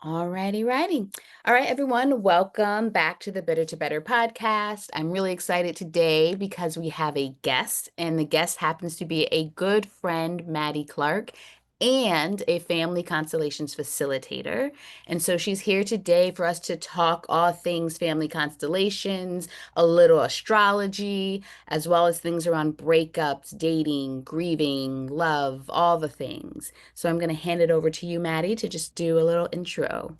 Alrighty, righty. All right, everyone, welcome back to the Bitter to Better podcast. I'm really excited today because we have a guest, and the guest happens to be a good friend, Mattie Clark, and a family constellations facilitator. And so she's here today for us to talk all things family constellations, a little astrology, as well as things around breakups, dating, grieving, love, all the things. So I'm going to hand it over to you, Mattie, to just do a little intro.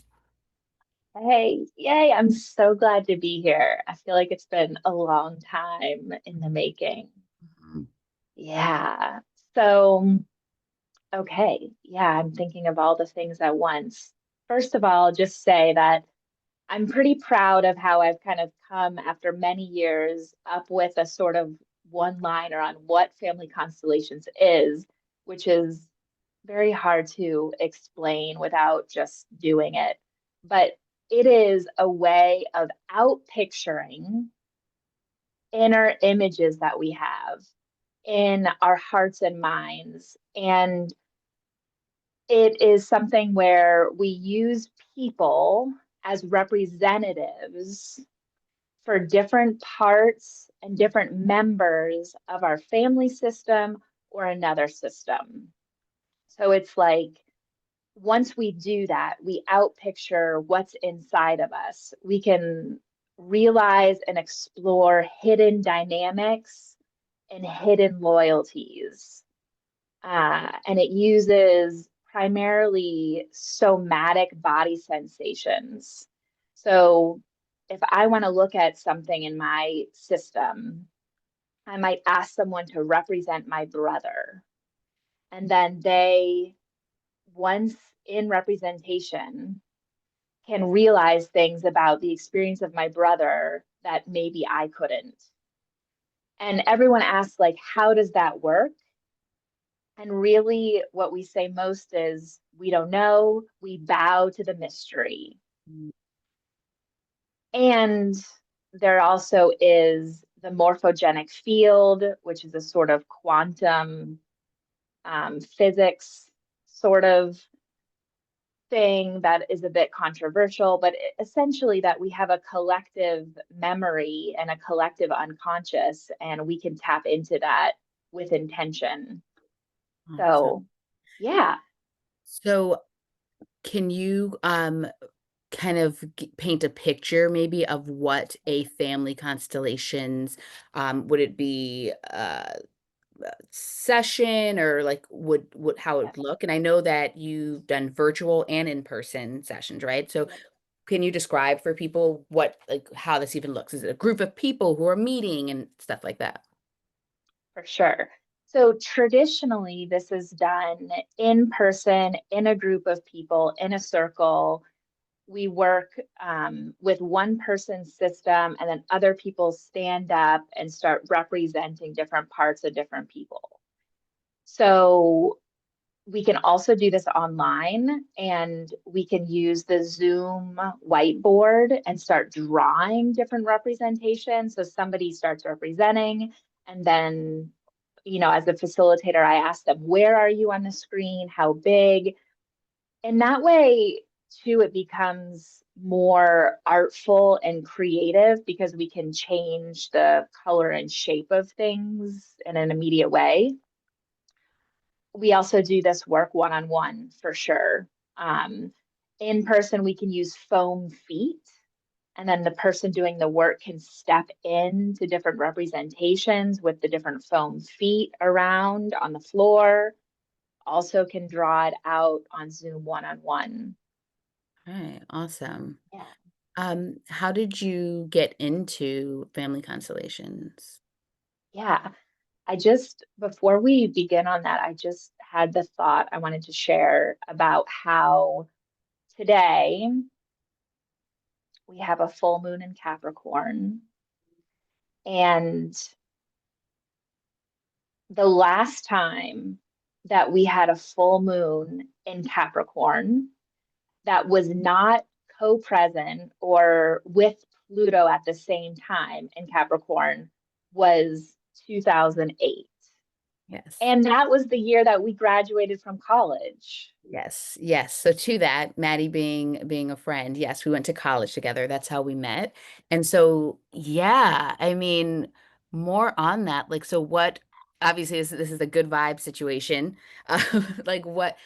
Hey, yay, I'm so glad to be here. I feel like it's been a long time in the making. Mhm. Yeah. So, okay. Yeah, I'm thinking of all the things at once. First of all, just say that I'm pretty proud of how I've kind of come after many years up with a sort of one liner on what family constellations is, which is very hard to explain without just doing it. But it is a way of out picturing inner images that we have in our hearts and minds. And it is something where we use people as representatives for different parts and different members of our family system or another system. So it's like once we do that, we outpicture what's inside of us. We can realize and explore hidden dynamics and hidden loyalties. And it uses primarily somatic body sensations. So if I want to look at something in my system, I might ask someone to represent my brother. And then they, once in representation, can realize things about the experience of my brother that maybe I couldn't. And everyone asks, like, how does that work? And really, what we say most is, we don't know. We bow to the mystery. And there also is the morphogenic field, which is a sort of quantum physics sort of thing that is a bit controversial, but essentially that we have a collective memory and a collective unconscious, and we can tap into that with intention. So, Awesome. yeah, So, can you kind of paint a picture maybe of what a family constellations would it be session or like would how it yeah, would look? And I know that you've done virtual and in-person sessions, right? So, yeah, can you describe for people what like how this even looks? Is it a group of people who are meeting and stuff like that? for sure. So traditionally, this is done in person, in a group of people, in a circle. We work with one person's system, and then other people stand up and start representing different parts of different people. So we can also do this online, and we can use the Zoom whiteboard and start drawing different representations. So somebody starts representing, and then, as a facilitator, I ask them, where are you on the screen? How big? And that way, too, it becomes more artful and creative because we can change the color and shape of things in an immediate way. We also do this work one on one for sure. Um, in person, we can use foam feet, and then the person doing the work can step into different representations with the different foam feet around on the floor. Also, can draw it out on Zoom one on one. All right, awesome. Yeah. How did you get into family constellations? Yeah. Before we begin on that, I just had the thought I wanted to share about how today we have a full moon in Capricorn. And the last time that we had a full moon in Capricorn that was not co-present or with Pluto at the same time in Capricorn was 2008. Yes. And that was the year that we graduated from college. Yes, yes. So to that, Maddie being a friend, yes, we went to college together. That's how we met. And so, yeah, I mean, more on that. Like, so what? Obviously, this is a good vibe situation. Like, what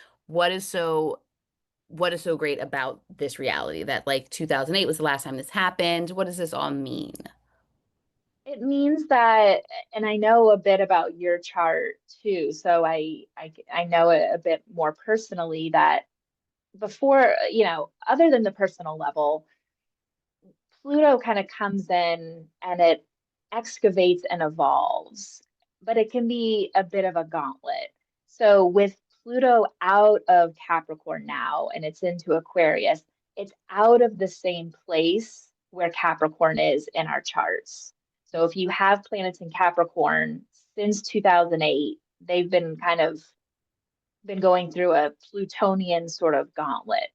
is so what is so great about this reality that like 2008 was the last time this happened? What does this all mean? It means that, and I know a bit about your chart too, so I know a bit more personally that before, other than the personal level, Pluto kind of comes in and it excavates and evolves, but it can be a bit of a gauntlet. So with Pluto out of Capricorn now and it's into Aquarius, it's out of the same place where Capricorn is in our charts. So if you have planets in Capricorn since 2008, they've been going through a Plutonian sort of gauntlet.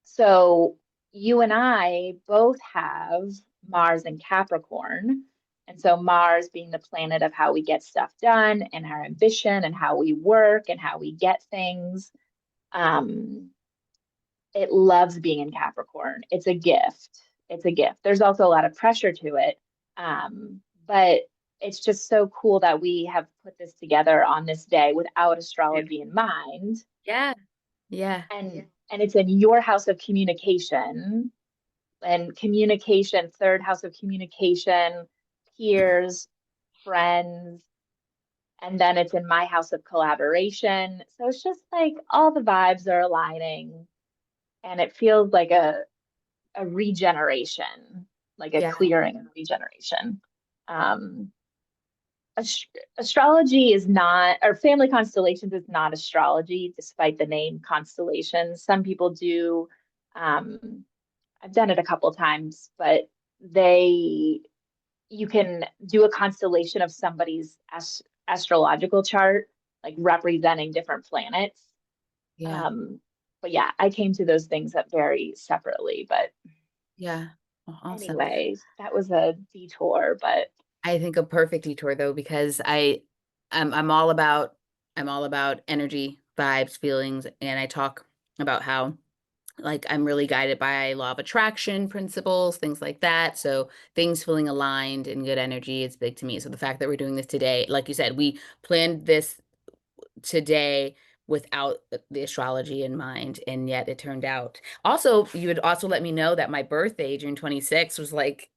So you and I both have Mars and Capricorn. And so Mars being the planet of how we get stuff done and our ambition and how we work and how we get things. Um, it loves being in Capricorn. It's a gift. It's a gift. There's also a lot of pressure to it. But it's just so cool that we have put this together on this day without astrology in mind. Yeah. Yeah. And it's in your house of communication and communication, third house of communication, peers, friends, and then it's in my house of collaboration. So it's just like all the vibes are aligning and it feels like a regeneration, like a Yeah. clearing and regeneration. Um, astrology is not, or family constellations is not astrology, despite the name constellations. Some people do. I've done it a couple times, but they you can do a constellation of somebody's astrological chart, like representing different planets. Yeah. Um, but yeah, I came to those things that very separately. But Yeah. Oh, awesome. anyway, that was a detour, but I think a perfect detour though, because I'm all about energy, vibes, feelings, and I talk about how like I'm really guided by law of attraction principles, things like that. So things feeling aligned and good energy is big to me. So the fact that we're doing this today, like you said, we planned this today without the astrology in mind, and yet it turned out. Also, you would also let me know that my birthday, June 26th, was like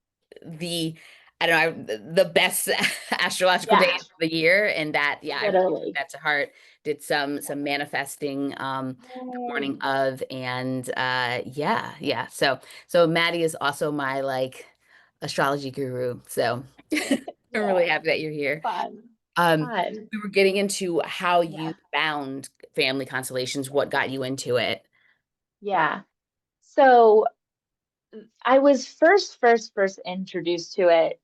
the I don't know, the best astrological day yeah, of the year, and that yeah, I really took literally. that to heart. Did some manifesting the morning Yay. of, and yeah, yeah. So Maddie is also my like astrology guru. So I'm really Yeah, happy that you're here. fun, Um, fun. we were getting into how you Yeah, found family constellations, what got you into it. yeah. So I was first introduced to it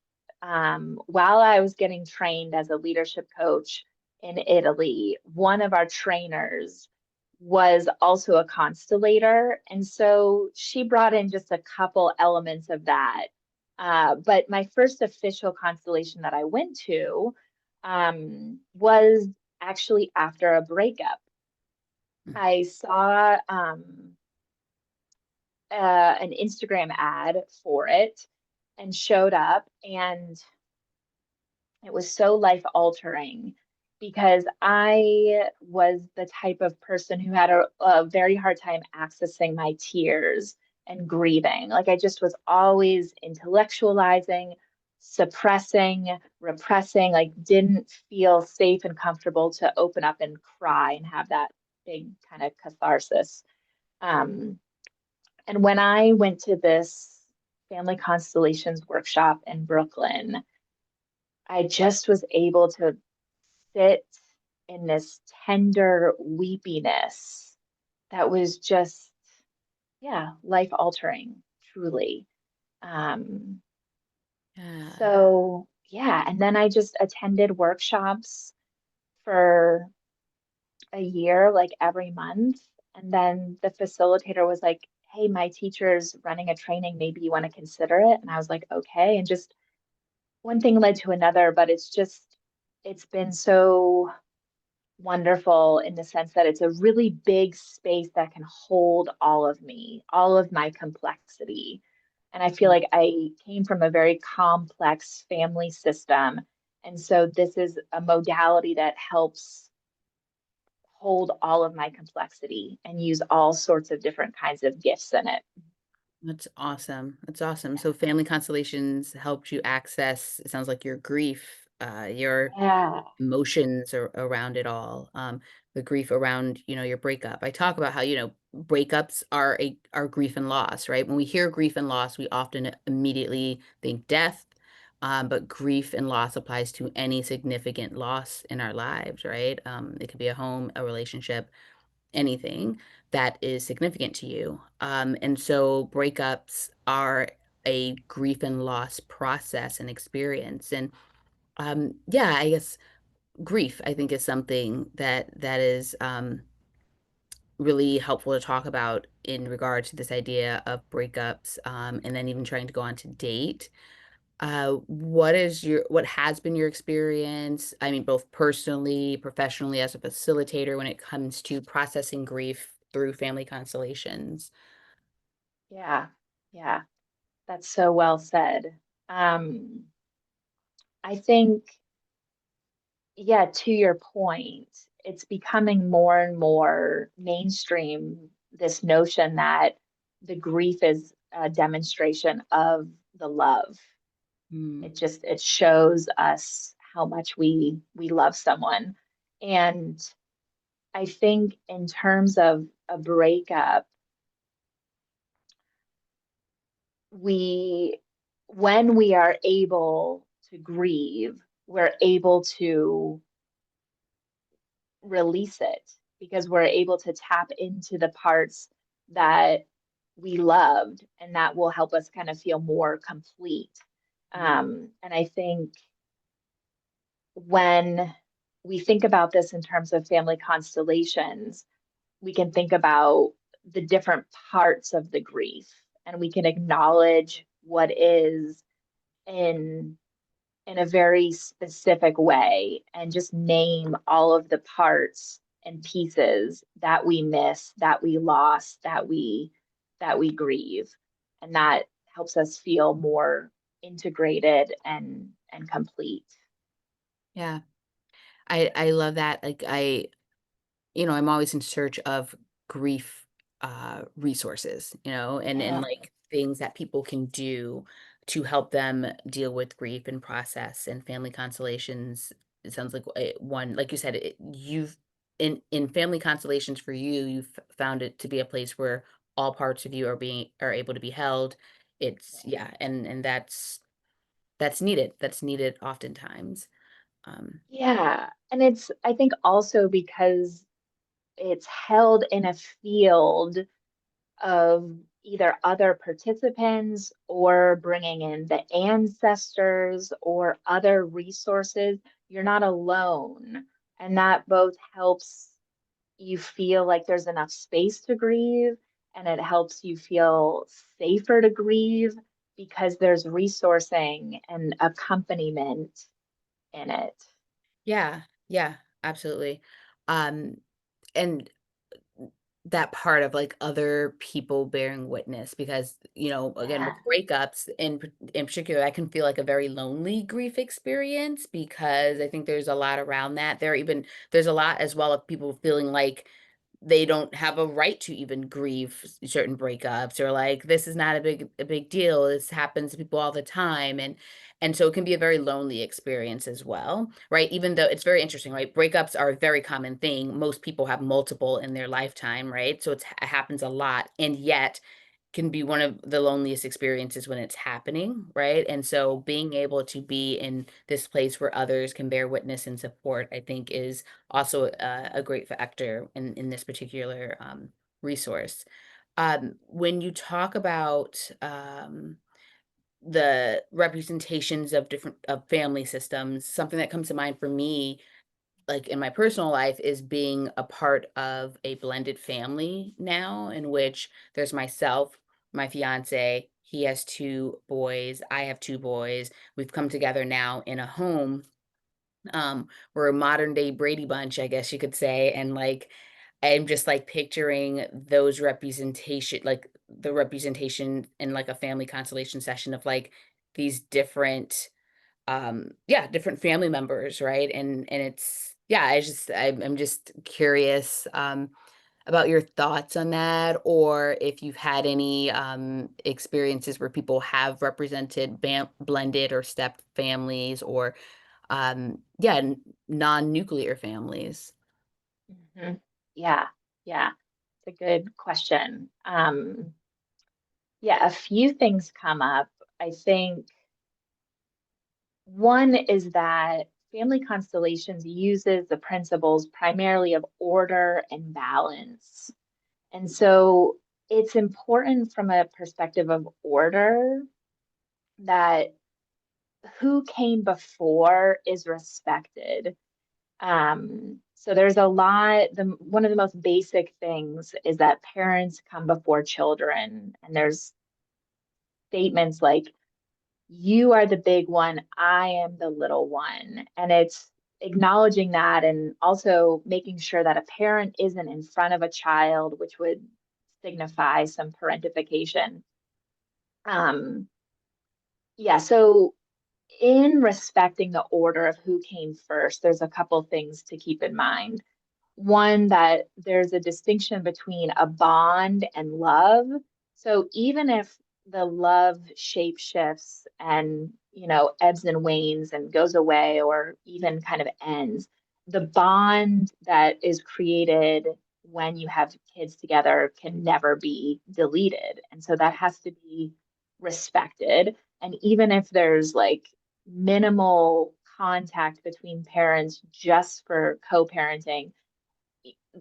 while I was getting trained as a leadership coach in Italy. One of our trainers was also a constellator, and so she brought in just a couple elements of that. But my first official constellation that I went to was actually after a breakup. I saw an Instagram ad for it and showed up, and it was so life altering because I was the type of person who had a very hard time accessing my tears and grieving. Like I just was always intellectualizing, suppressing, repressing, like didn't feel safe and comfortable to open up and cry and have that big kind of catharsis. Um, and when I went to this family constellations workshop in Brooklyn, I just was able to sit in this tender weepiness that was just, yeah, life altering, truly. Um, Yeah. so, yeah, and then I just attended workshops for a year, like every month. And then the facilitator was like, hey, my teacher's running a training. Maybe you want to consider it. And I was like, okay. And just one thing led to another, but it's just it's been so wonderful in the sense that it's a really big space that can hold all of me, all of my complexity. And I feel like I came from a very complex family system. And so this is a modality that helps hold all of my complexity and use all sorts of different kinds of gifts in it. That's awesome. That's awesome. So family constellations helped you access, it sounds like your grief, your Yeah. emotions around it all, the grief around, your breakup. I talk about how, breakups are grief and loss, right? When we hear grief and loss, we often immediately think death, but grief and loss applies to any significant loss in our lives, right? It could be a home, a relationship, anything that is significant to you. And so breakups are a grief and loss process and experience. And yeah, I guess grief, I think, is something that is really helpful to talk about in regard to this idea of breakups, and then even trying to go on to date. What has been your experience? I mean, both personally, professionally, as a facilitator when it comes to processing grief through family constellations? Yeah. Yeah. That's so well said. Um, I think, yeah, to your point, it's becoming more and more mainstream, this notion that the grief is a demonstration of the love. Mm, It shows us how much we love someone. And I think in terms of a breakup, we when we are able to grieve, we're able to release it because we're able to tap into the parts that we loved, and that will help us kind of feel more complete. mm. And I think when we think about this in terms of family constellations, we can think about the different parts of the grief, and we can acknowledge what is in in a very specific way and just name all of the parts and pieces that we miss, that we lost, that we grieve. And that helps us feel more integrated and complete. Yeah, I love that. Like I'm always in search of grief resources, and Yeah. like things that people can do to help them deal with grief and process and family constellations. It sounds like one, like you said, you've in family constellations for you, you've found it to be a place where all parts of you are able to be held. It's yeah, and that's needed. That's needed oftentimes. Um, Yeah. And it's, I think, also because it's held in a field of either other participants or bringing in the ancestors or other resources. You're not alone. And that both helps you feel like there's enough space to grieve, and it helps you feel safer to grieve because there's resourcing and accompaniment in it. yeah, yeah, absolutely. Um, and that part of like other people bearing witness because again with Yeah. breakups in particular I can feel like a very lonely grief experience because I think there's a lot around that there's a lot as well of people feeling like they don't have a right to even grieve certain breakups or like this is not a big deal. This happens to people all the time and so it can be a very lonely experience as well, right? Even though it's very interesting, right? Breakups are a very common thing. Most people have multiple in their lifetime, right? So it happens a lot and yet can be one of the loneliest experiences when it's happening, right? And so being able to be in this place where others can bear witness and support, I think, is also a great factor in this particular resource. When you talk about the representations of different of family systems, something that comes to mind for me like in my personal life is being a part of a blended family now in which there's myself, my fiance, he has 2 boys, I have 2 boys. We've come together now in a home We're a modern day Brady Bunch, I guess you could say. And like I'm just like picturing those representation, like the representation in like a family constellation session of like these different yeah, different family members, right? And it's yeah, I'm just curious about your thoughts on that, or if you've had any experiences where people have represented blended or step families, or yeah, non-nuclear families. Hmm. Yeah, yeah, it's a good question. Yeah, a few things come up. I think one is that family constellations uses the principles primarily of order and balance. And so it's important from a perspective of order that who came before is respected. So there's a lot, one of the most basic things is that parents come before children, and there's statements like, you are the big one, I am the little one. And it's acknowledging that and also making sure that a parent isn't in front of a child, which would signify some parentification. Um, yeah, so in respecting the order of who came first, there's a couple things to keep in mind. One, that there's a distinction between a bond and love. So even if the love shape shifts and, ebbs and wanes and goes away or even kind of ends, the bond that is created when you have kids together can never be deleted. And so that has to be respected. And even if there's like minimal contact between parents just for co-parenting,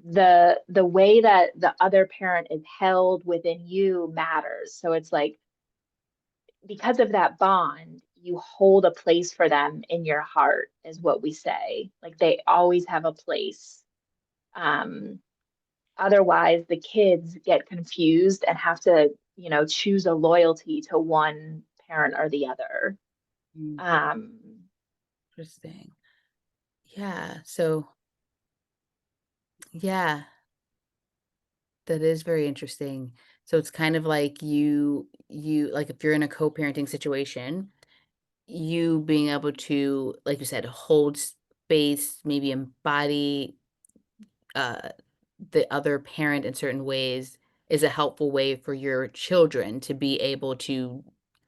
the way that the other parent is held within you matters. So it's like, because of that bond, you hold a place for them in your heart, is what we say. Like they always have a place. Um, Otherwise, the kids get confused and have to, choose a loyalty to one parent or the other. Mm, Um, interesting. Yeah. So yeah, that is very interesting. So it's kind of like you like if you're in a co-parenting situation, you being able to, like you said, hold space, maybe embody uh, the other parent in certain ways is a helpful way for your children to be able to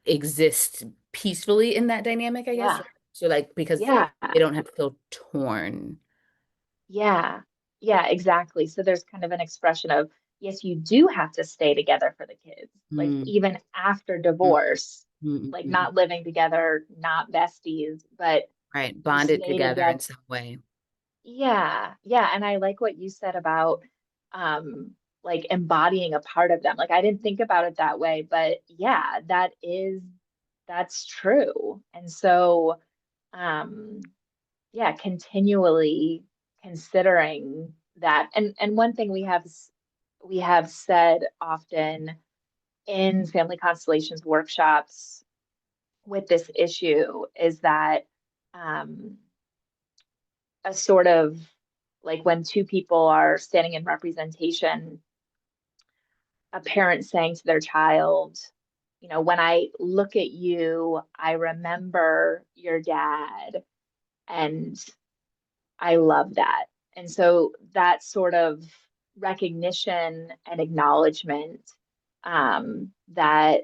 exist peacefully in that dynamic, I guess. yeah, So, like, because yeah. they don't have to feel torn. Yeah, yeah, exactly. So there's kind of an expression of, yes, you do have to stay together for the kids, like Mm, even after mm, divorce, mm, like mm. not living together, not besties, but Right. you Bonded stay together in together. some way. Yeah, yeah. And I like what you said about like embodying a part of them. Like I didn't think about it that way, but yeah, that's true. And so um yeah, continually considering that. And one thing we have said often in family constellations workshops with this issue is that um, a sort of like when two people are standing in representation, a parent saying to their child, when I look at you, I remember your dad, and I love that. And so that sort of recognition and acknowledgement, that,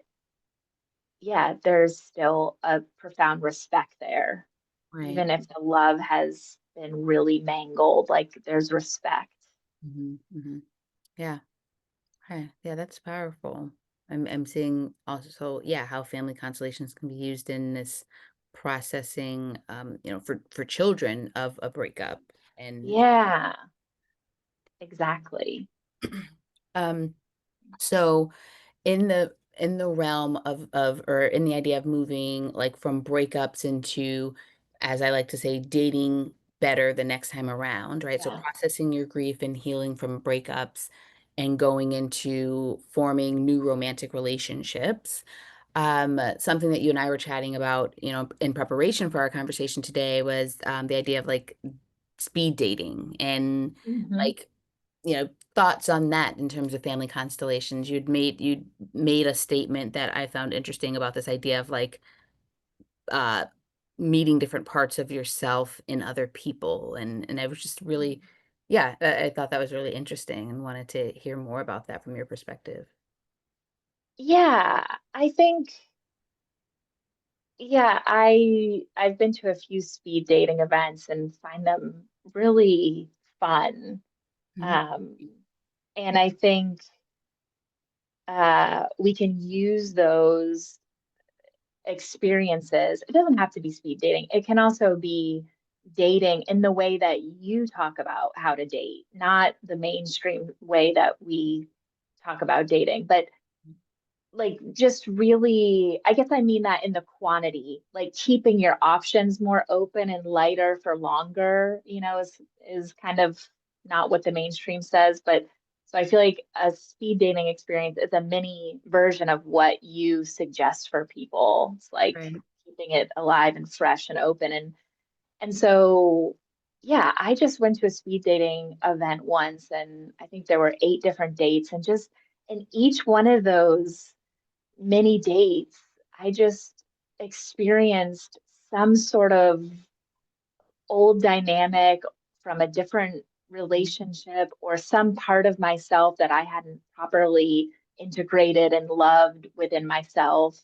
yeah, there's still a profound respect there. Right. Even if the love has been really mangled, like there's respect. Hmm. Yeah. Okay. Yeah, that's powerful. I'm seeing also, yeah, how family constellations can be used in this processing, for children of a breakup. And Yeah, exactly. um, so in the realm of or in the idea of moving like from breakups into, as I like to say, dating better the next time around, right? So Yeah. processing your grief and healing from breakups and going into forming new romantic relationships. Something that you and I were chatting about, in preparation for our conversation today was the idea of like speed dating and Hmm. like, thoughts on that in terms of family constellations. You'd made a statement that I found interesting about this idea of like uh meeting different parts of yourself in other people. And I was just really, yeah, I thought that was really interesting and wanted to hear more about that from your perspective. Yeah, I think, yeah, I've been to a few speed dating events and find them really fun. Mhm. Um, and I think we can use those experiences. It doesn't have to be speed dating. It can also be dating in the way that you talk about how to date, not the mainstream way that we talk about dating, but like just really, I guess I mean that in the quantity, like keeping your options more open and lighter for longer, is kind of not what the mainstream says, but so I feel like a speed dating experience is a mini version of what you suggest for people. It's like Right. keeping it alive and fresh and open, and so yeah, I just went to a speed dating event once, and I think there were 8 different dates, and just in each one of those many dates, I just experienced some sort of old dynamic from a different relationship or some part of myself that I hadn't properly integrated and loved within myself.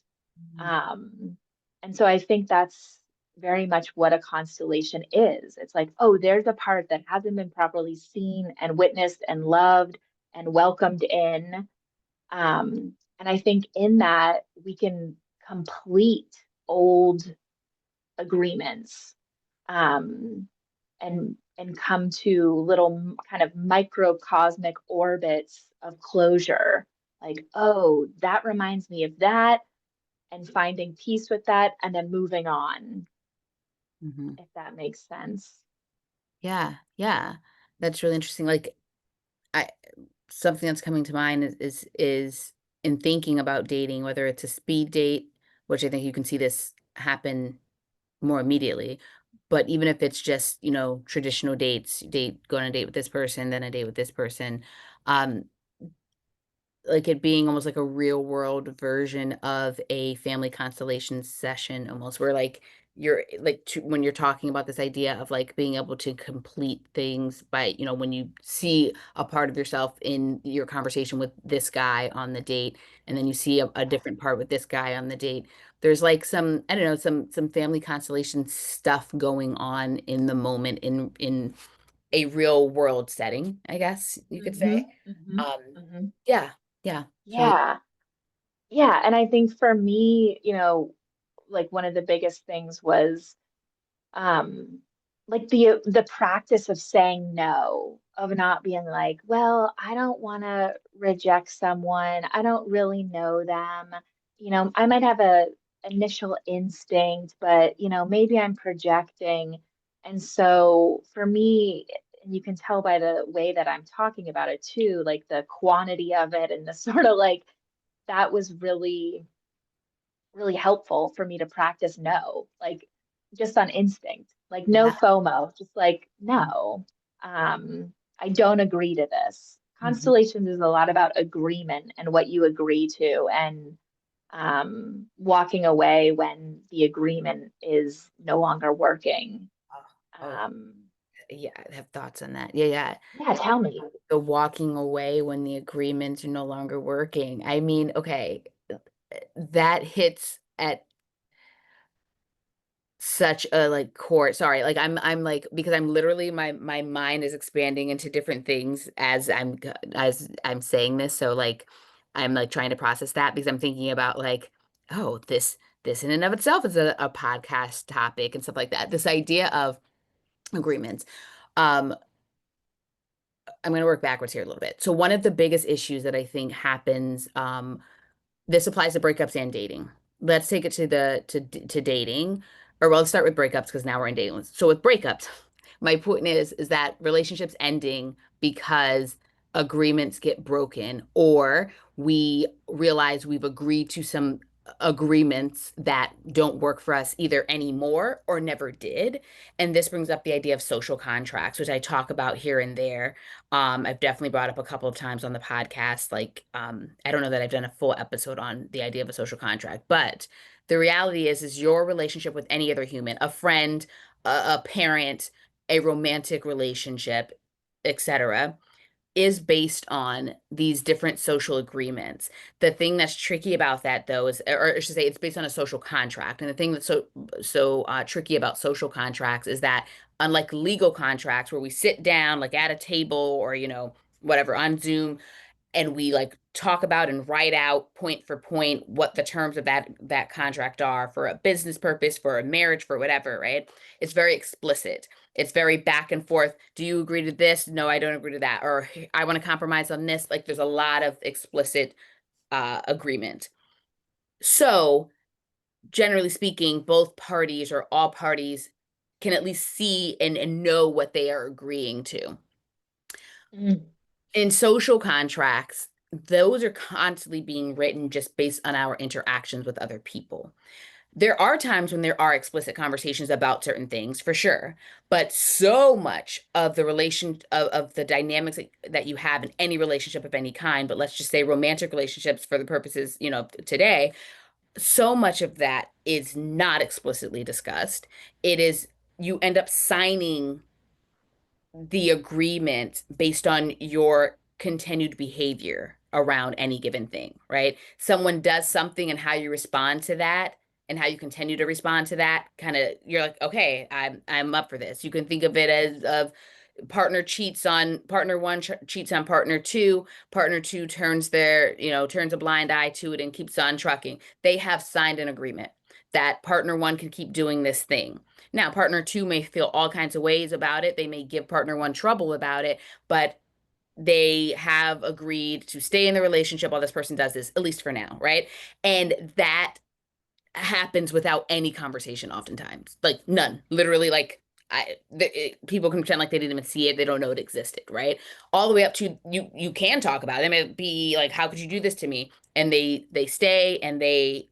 Mhm. Um, and so I think that's very much what a constellation is. It's like, oh, there's a part that hasn't been properly seen and witnessed and loved and welcomed in. And I think in that we can complete old agreements, um, and come to little kind of microcosmic orbits of closure. Like, oh, that reminds me of that, and finding peace with that, and then moving on, Mhm. if that makes sense. Yeah, yeah. That's really interesting. Like I something that's coming to mind is in thinking about dating, whether it's a speed date, which I think you can see this happen more immediately, but even if it's just, traditional dates, go on a date with this person, then a date with this person, um, like it being almost like a real world version of a family constellation session, almost where like you're like when you're talking about this idea of like being able to complete things by, when you see a part of yourself in your conversation with this guy on the date, and then you see a different part with this guy on the date. There's like some, I don't know, some family constellation stuff going on in the moment in a real world setting, I guess you could say. Mm-hmm, mm-hmm, Um, mm-hmm. yeah, yeah, it's really, Yeah. Yeah. And I think for me, like one of the biggest things was um like the practice of saying no, of not being like, well, I don't want to reject someone, I don't really know them, I might have a initial instinct, but maybe I'm projecting. And so for me, and you can tell by the way that I'm talking about it too, like the quantity of it and the sort of like that was really helpful for me to practice no, like just on instinct, like no yeah. FOMO, just like no, I don't agree to this. Mhm. Constellations is a lot about agreement and what you agree to, and walking away when the agreement is no longer working. Oh, oh, Um, yeah, I have thoughts on that. Yeah, yeah. yeah, tell me. The walking away when the agreements are no longer working. I mean, okay, that hits at such a like core. Sorry, like I'm like because I'm literally my mind is expanding into different things as I'm saying this. So like I'm like trying to process that because I'm thinking about like, oh, this in and of itself is a podcast topic and stuff like that. This idea of agreements. Um, I'm going to work backwards here a little bit. So one of the biggest issues that I think happens, this applies to breakups and dating. Let's take it to dating, or well, let's start with breakups because now we're in dating. So with breakups, my point is that relationships ending because agreements get broken, or we realize we've agreed to some agreements that don't work for us either anymore or never did. And this brings up the idea of social contracts, which I talk about here and there. I've definitely brought up a couple of times on the podcast. Like, I don't know that I've done a full episode on the idea of a social contract, but the reality is your relationship with any other human, a friend, a parent, a romantic relationship, etc., is based on these different social agreements. The thing that's tricky about that, though, is, or I should say, it's based on a social contract. And the thing that's so tricky about social contracts is that, unlike legal contracts, where we sit down like at a table or whatever on Zoom, and we like talk about and write out point for point what the terms of that contract are for a business purpose, for a marriage, for whatever, right? It's very explicit. It's very back and forth. Do you agree to this? No, I don't agree to that. Or I want to compromise on this. Like there's a lot of explicit agreement. So, generally speaking, both parties or all parties can at least see and know what they are agreeing to. Mm. In social contracts, those are constantly being written just based on our interactions with other people. There are times when there are explicit conversations about certain things, for sure, but so much of the of the dynamics that you have in any relationship of any kind, but let's just say romantic relationships for the purposes, today, so much of that is not explicitly discussed. It is you end up signing the agreement based on your continued behavior around any given thing, right? Someone does something and how you respond to that and how you continue to respond to that, kind of you're like, okay, I'm up for this. You can think of it as of partner one cheats on partner two turns a blind eye to it and keeps on trucking. They have signed an agreement that partner one can keep doing this thing. Now, partner two may feel all kinds of ways about it. They may give partner one trouble about it, but they have agreed to stay in the relationship while this person does this, at least for now, right? And that happens without any conversation oftentimes. Like none. Literally like people can pretend like they didn't even see it. They don't know it existed, right? All the way up to you can talk about it. It may be like, how could you do this to me? And they stay and they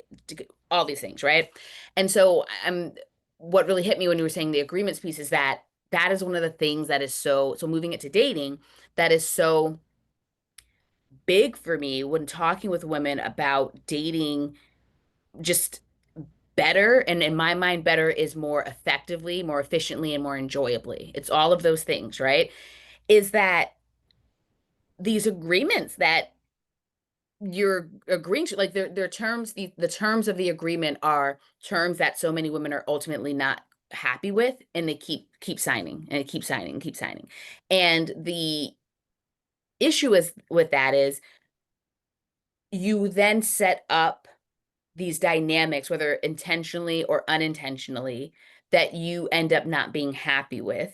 all these things, right? And so I'm what really hit me when you were saying the agreements piece is that that is one of the things that is so moving it to dating, that is so big for me when talking with women about dating just better. And in my mind, better is more effectively, more efficiently, and more enjoyably. It's all of those things, right? Is that these agreements that you're agreeing to, like their terms, the terms of the agreement are terms that so many women are ultimately not happy with, and they keep signing and keep signing and keep signing. And the issue is with that is you then set up these dynamics, whether intentionally or unintentionally, that you end up not being happy with.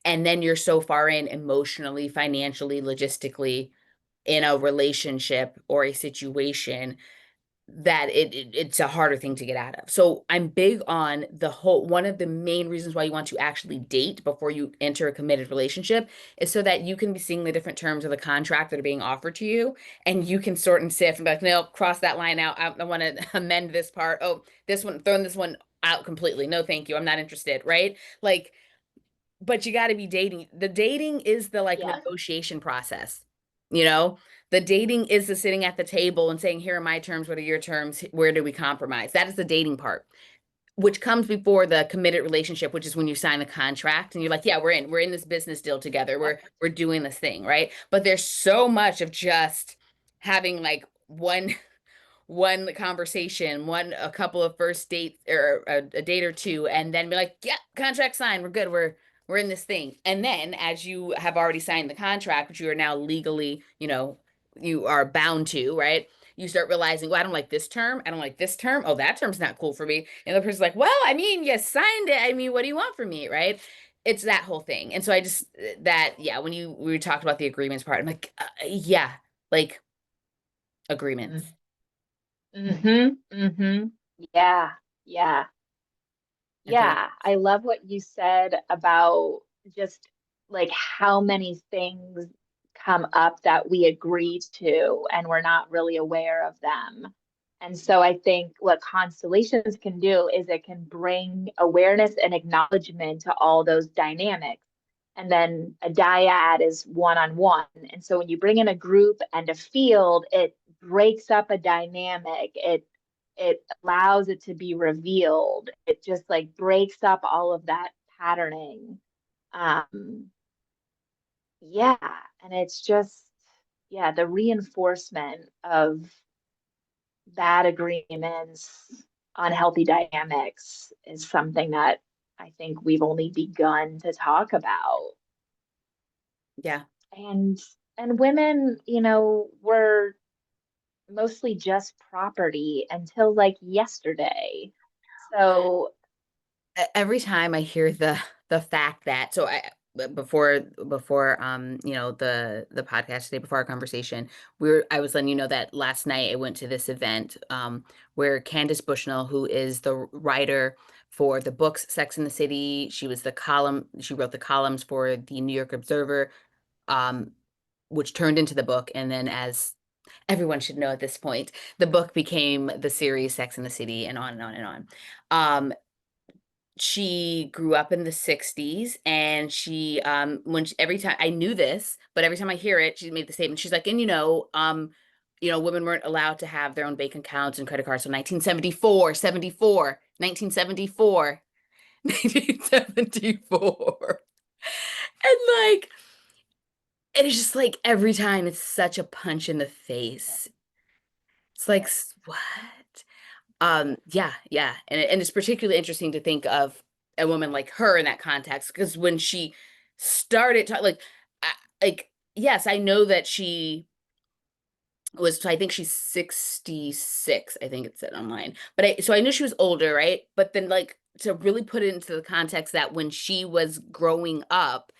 And then you're so far in emotionally, financially, logistically in a relationship or a situation that it's a harder thing to get out of. So I'm big on the whole, one of the main reasons why you want to actually date before you enter a committed relationship is so that you can be seeing the different terms of the contract that are being offered to you, and you can sort and sift and be like, no, cross that line out. I want to amend this part. Oh, this one, throwing this one out completely. No, thank you. I'm not interested. Right? Like, but you got to be dating. The dating is the like Yeah. negotiation process. You know, the dating is the sitting at the table and saying, here are my terms, what are your terms? Where do we compromise? That is the dating part, which comes before the committed relationship, which is when you sign the contract and you're like, yeah, we're in this business deal together. We're doing this thing, right? But there's so much of just having like one conversation, a couple of first dates or a date or two, and then be like, yeah, contract signed, we're good, we're in this thing. And then as you have already signed the contract, which you are now legally, you are bound to, right? You start realizing, well, I don't like this term. I don't like this term. Oh, that term's not cool for me. And the person's like, well, I mean, you signed it. I mean, what do you want from me, right? It's that whole thing. And so I just that, yeah, when we talked about the agreements part, I'm like, yeah, like agreements. Mm-hmm. Mm-hmm. Yeah. Yeah. Agreement. Yeah. I love what you said about just like how many things come up that we agreed to and we're not really aware of them. And so I think what constellations can do is it can bring awareness and acknowledgement to all those dynamics. And then a dyad is one on one. And so when you bring in a group and a field, it breaks up a dynamic. It allows it to be revealed. It just like breaks up all of that patterning. Um, yeah, and it's just, yeah, the reinforcement of bad agreements, unhealthy dynamics is something that I think we've only begun to talk about. Yeah. And women, were mostly just property until like yesterday. So, Every time I hear the fact that before the podcast today, before our conversation, I was letting you know that last night I went to this event where Candace Bushnell, who is the writer for the books Sex and the City, she wrote the columns for the New York Observer, um which turned into the book, and then, as everyone should know at this point, the book became the series Sex and the City, and on and on and on. She grew up in the 60s, and every time I knew this, but every time I hear it, she made the statement. She's like, and women weren't allowed to have their own bank accounts and credit cards. So 1974, 74, 1974, 1974. And like, and it's just like every time it's such a punch in the face. It's like, yeah, what? Yeah, yeah. And it's particularly interesting to think of a woman like her in that context, because when she started talking, like, yes, I know that she was, so I think she's 66, I think it said online. So I knew she was older, right? But then, like, to really put it into the context that when she was growing up,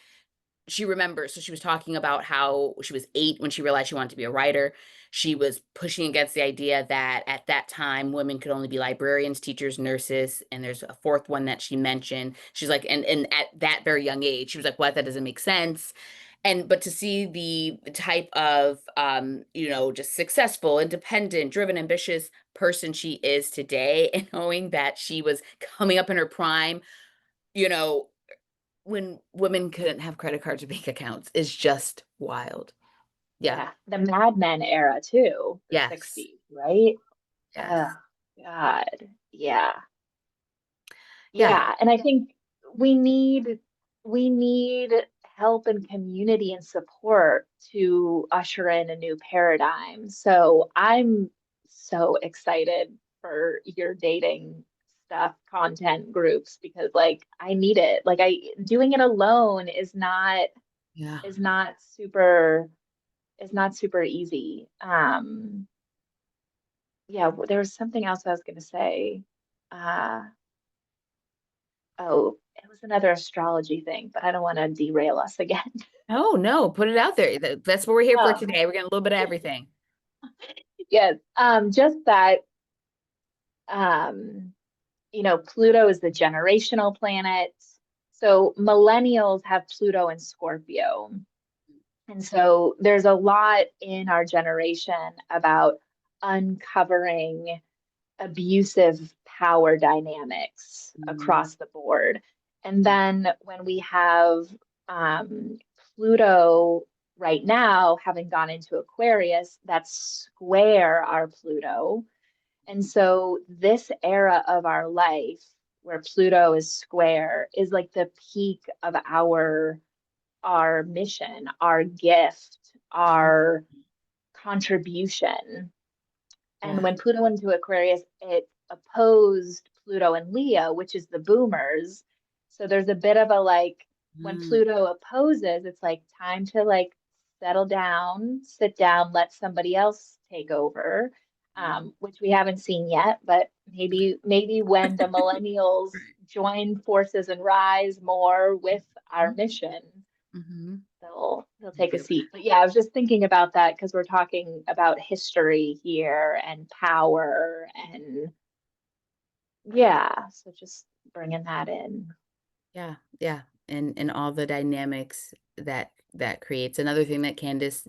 she remembers. So she was talking about how she was 8 when she realized she wanted to be a writer. She was pushing against the idea that at that time women could only be librarians, teachers, nurses, and there's a fourth one that she mentioned. She's like, and at that very young age, she was like, "What? That doesn't make sense." And but to see the type of just successful, independent, driven, ambitious person she is today, and knowing that she was coming up in her prime, you know, when women couldn't have credit cards or bank accounts, is just wild. Yeah. yeah, the Mad Men era too, the Yes. 60s, right? Oh, Yes. God. Yeah. Yeah. Yeah, and I think we need we need help and community and support to usher in a new paradigm. So I'm so excited for your dating stuff, content groups, because like I need it. Like I doing it alone Yeah. is not super easy. Yeah, there was something else I was gonna say. Uh Oh, it was another astrology thing, but I don't want to derail us again. Oh no, put it out there. That's what we're here for Um, today. We're getting a little bit of everything. yes, just that, um, Pluto is the generational planet. So millennials have Pluto and Scorpio. And so there's a lot in our generation about uncovering abusive power dynamics Mm, across the board. And then when we have Pluto right now, having gone into Aquarius, that's square our Pluto. And so this era of our life where Pluto is square is like the peak of our mission, our gift, mm, our contribution. And yeah. when Pluto went into Aquarius, it opposed Pluto and Leo, which is the boomers. So there's a bit of a like, when Mm, Pluto opposes, it's like time to like settle down, sit down, let somebody else take over, mm. which we haven't seen yet, but maybe when the millennials Right. join forces and rise more with our mission, Mm-hmm. they'll take a seat. But yeah, I was just thinking about that because we're talking about history here and power and yeah, so just bringing that in. Yeah, yeah. And all the dynamics that that creates another thing that Candace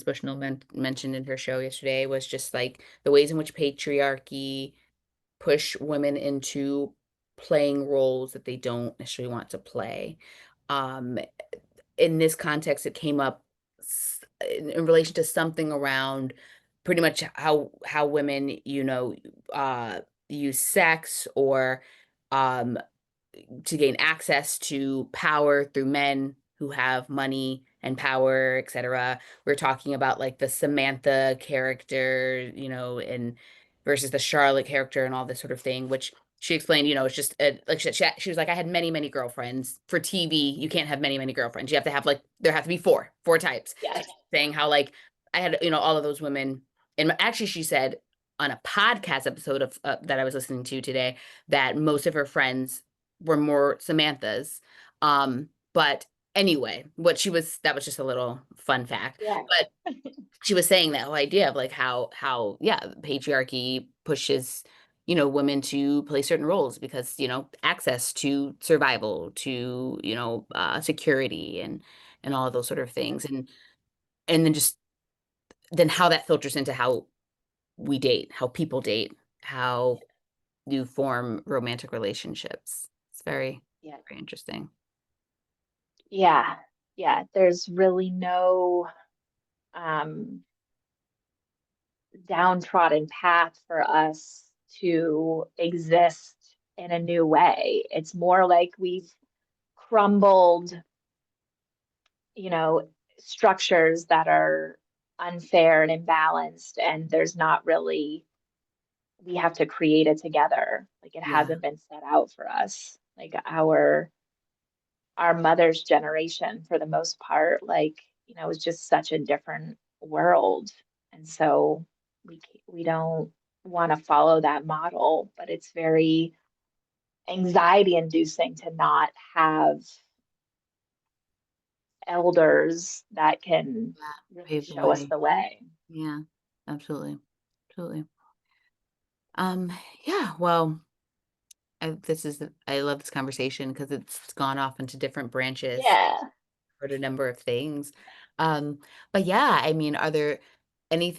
Bushnell mentioned in her show yesterday was just like the ways in which patriarchy push women into playing roles that they don't necessarily want to play. Um, in this context, it came up in relation to something around pretty much how women, use sex or um to gain access to power through men who have money and power, etc. We're talking about like the Samantha character, and versus the Charlotte character and all this sort of thing, which she explained, it's just like she was like, I had many, many girlfriends. For TV, you can't have many, many girlfriends. You have to have like, there have to be four types. So Yes. she's saying how like I had, all of those women. And actually, she said on a podcast episode of that I was listening to today that most of her friends were more Samantha's. But anyway, that was just a little fun fact. Yeah. But she was saying that whole idea of like how yeah, patriarchy pushes, women to play certain roles because, access to survival, to, security and all of those sort of things. And then how that filters into how we date, how people date, how you form romantic relationships. It's very, Yeah. very interesting. Yeah. Yeah. There's really no um, downtrodden path for us to exist in a new way. It's more like we've crumbled, you know, structures that are unfair and imbalanced, and there's not really, we have to create it together. Like it Yeah. hasn't been set out for us. Like our mother's generation, for the most part, like, was just such a different world. And so we don't want to follow that model, but it's very anxiety inducing to not have elders that can Yeah. really Pave the show us way. the way. Yeah, absolutely. Absolutely. Um, yeah, well, I love this conversation because it's gone off into different branches, Yeah. heard a number of things. Um, but yeah, I mean, are there any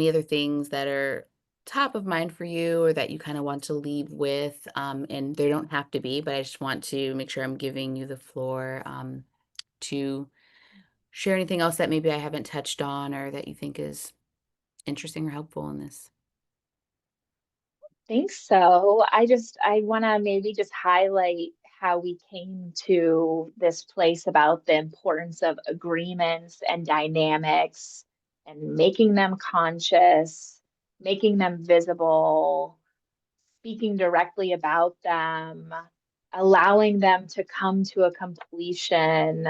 other things that are top of mind for you or that you kind of want to leave with? And they don't have to be, but I just want to make sure I'm giving you the floor, to share anything else that maybe I haven't touched on or that you think is interesting or helpful in this. Think so. I want to maybe just highlight how we came to this place about the importance of agreements and dynamics and making them conscious, making them visible, speaking directly about them, allowing them to come to a completion,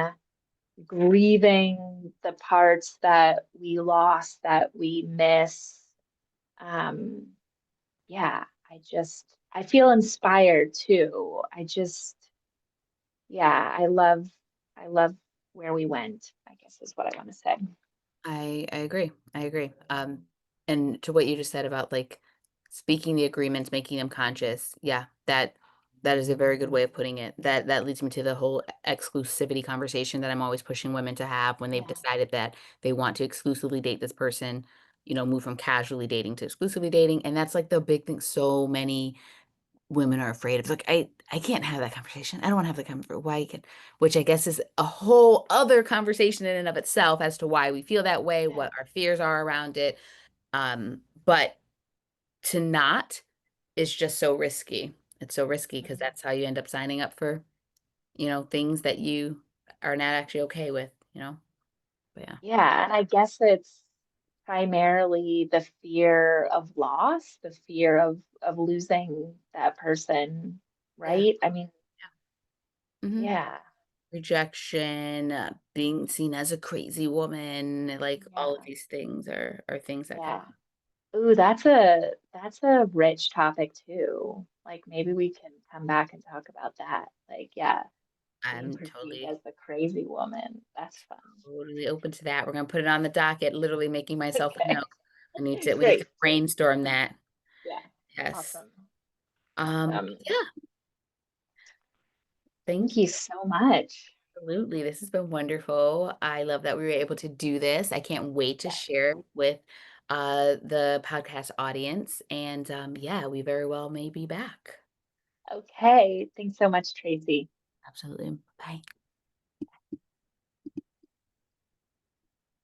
grieving the parts that we lost, that we miss. Um, yeah, I feel inspired too. Yeah, I love where we went, I guess is what I want to say. I agree. I agree. And to what you just said about like speaking the agreements, making them conscious. Yeah, that is a very good way of putting it. That leads me to the whole exclusivity conversation that I'm always pushing women to have when they've Yeah. decided that they want to exclusively date this person, move from casually dating to exclusively dating. And that's like the big thing so many women are afraid of. Like, I can't have that conversation. I don't want to have that conversation. Why you can, which I guess is a whole other conversation in and of itself as to why we feel that way, Yeah. what our fears are around it. But to not is just so risky. It's so risky because Mhm. that's how you end up signing up for, things that you are not actually okay with. But yeah, Yeah, and I guess it's primarily the fear of loss, the fear of losing that person, yeah, right? I mean, yeah. yeah, Rejection, being seen as a crazy woman, like all of yeah, these things are things that come yeah. Ooh, that's a rich topic too. Like maybe we can come back and talk about that. Like, yeah, being I'm perceived totally, as the crazy woman. That's fun. totally open to that. We're gonna put it on the docket, literally making myself a Okay, note. We need to great. brainstorm that. Yeah, Yes. awesome. Awesome. Yeah, thank Thank you. you so much. Absolutely. This has been wonderful. I love that we were able to do this. I can't wait to Yeah. share with the podcast audience. And yeah, we very well may be back. Okay. Thanks so much, Tracy. Absolutely. Bye.